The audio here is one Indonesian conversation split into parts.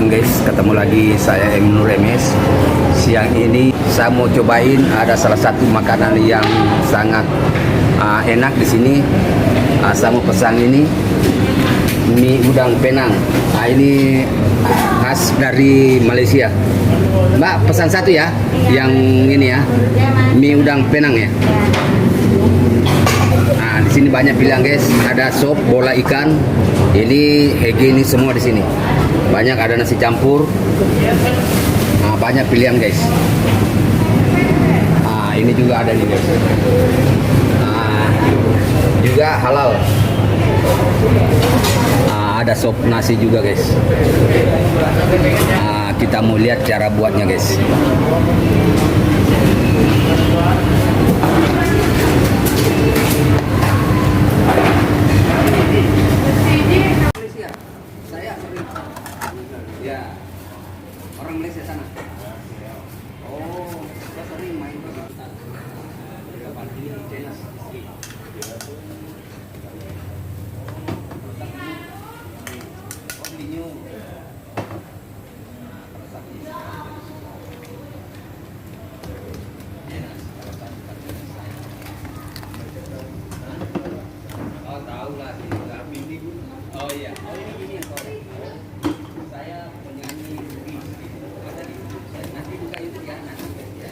Assalamualaikum guys, ketemu lagi saya Eminur MS. Siang ini saya mau cobain ada salah satu makanan yang sangat enak di sini. Saya mau pesan ini mie udang Penang. Ini khas dari Malaysia. Mbak pesan satu ya, yang ini ya, mie udang Penang ya. Nah, di sini banyak pilihan guys. Ada sop bola ikan. Ini hege ini semua di sini. Banyak ada nasi campur. Nah, banyak pilihan guys. Nah, ini juga ada nih guys. Nah, juga halal. Nah, ada sop nasi juga guys. Nah, kita mau lihat cara buatnya guys. Ya, orang Malaysia sana. Oh, saya sering main ke sana. Kapan ini di China? Oh, di New. Oh, tahu lah sih. Oh iya. Oh ini gini ya, sorry. Saya penyanyi ada di YouTube saya. Nanti buka YouTube ya, nanti ya.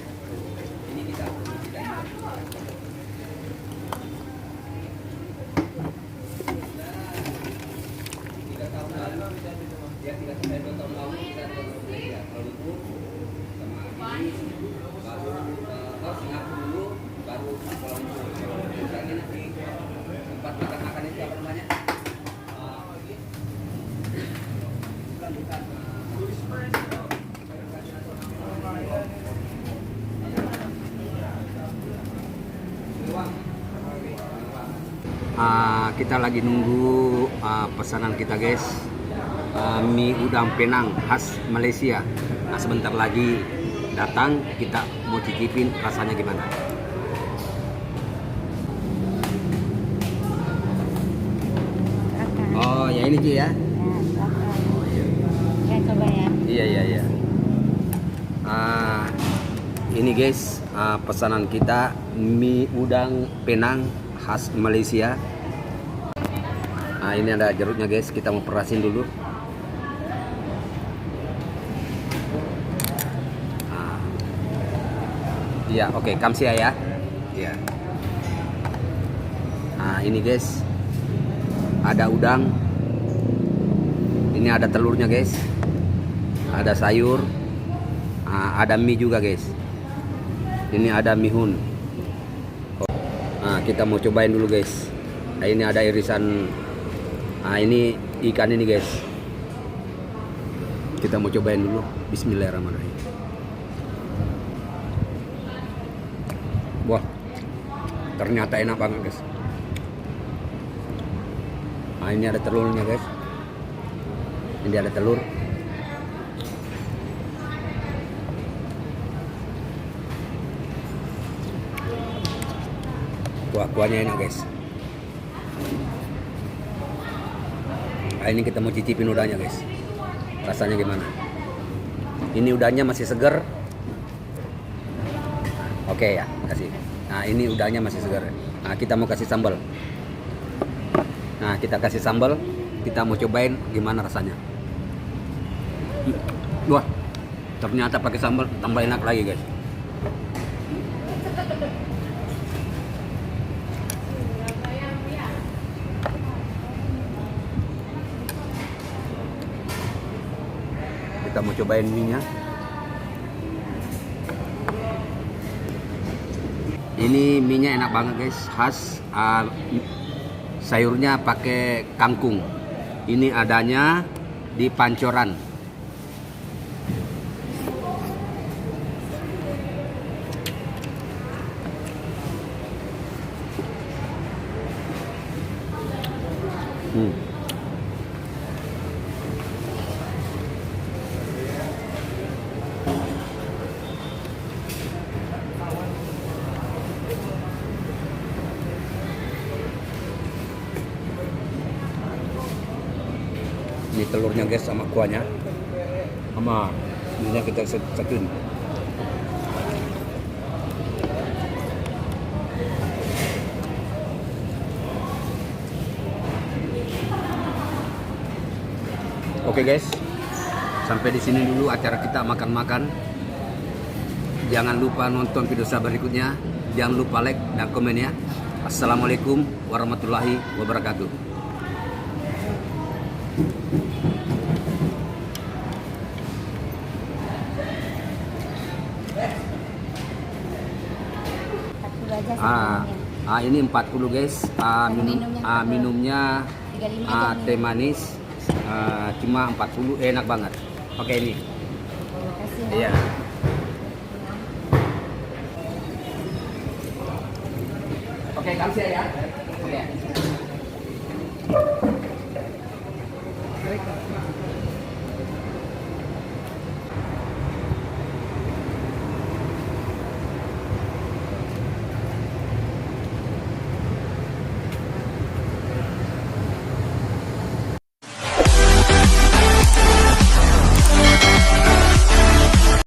Ini kita tiga tahun lalu ya, 2 tahun lalu kita ya kalau itu sama ini baru Singapura dulu baru Kuala Lumpur. Lagi nanti tempat makan itu apa namanya? Kita lagi nunggu pesanan kita guys, mie udang Penang khas Malaysia. Nah, sebentar lagi datang, kita mau cicipin rasanya gimana. Oh ya ini Ci ya. Ya coba ya. Iya. Ini guys, pesanan kita mie udang Penang khas Malaysia. Nah, ini ada jeruknya guys, kita mau perasin dulu. Iya, oke, kamsia ya. Iya. Nah, ini guys, ada udang. Ini ada telurnya guys. Ada sayur. Ada mie juga guys. Ini ada mihun. Nah, kita mau cobain dulu guys. Nah, ini ada irisan. Nah, ini ikan ini guys. Kita mau cobain dulu. Bismillahirrahmanirrahim. Wah, ternyata enak banget guys. Nah, ini ada telurnya guys. Ini ada telur. Kuah-kuahnya enak guys. Nah, ini kita mau cicipin udahnya guys. Rasanya gimana? Ini udahnya masih segar. Oke ya, kasih. Nah, ini udahnya masih segar. Nah, kita mau kasih sambal. Nah, kita kasih sambal. Kita mau cobain gimana rasanya. Wah, ternyata pakai sambal tambah enak lagi guys. Kita mau cobain mie-nya. Ini mie-nya enak banget guys, khas. Sayurnya pakai kangkung. Ini adanya di Pancoran. Ini telurnya guys sama kuahnya. sama ininya kita satuin. Oke guys, sampai di sini dulu acara kita makan-makan. Jangan lupa nonton video saya berikutnya. Jangan lupa like dan komen ya. Assalamualaikum warahmatullahi wabarakatuh. Ini 40 guys. Minumnya teh manis. Cuma 40, enak banget. Oke ini. Terima kasih. Iya. Oke, kasih ya. Oke.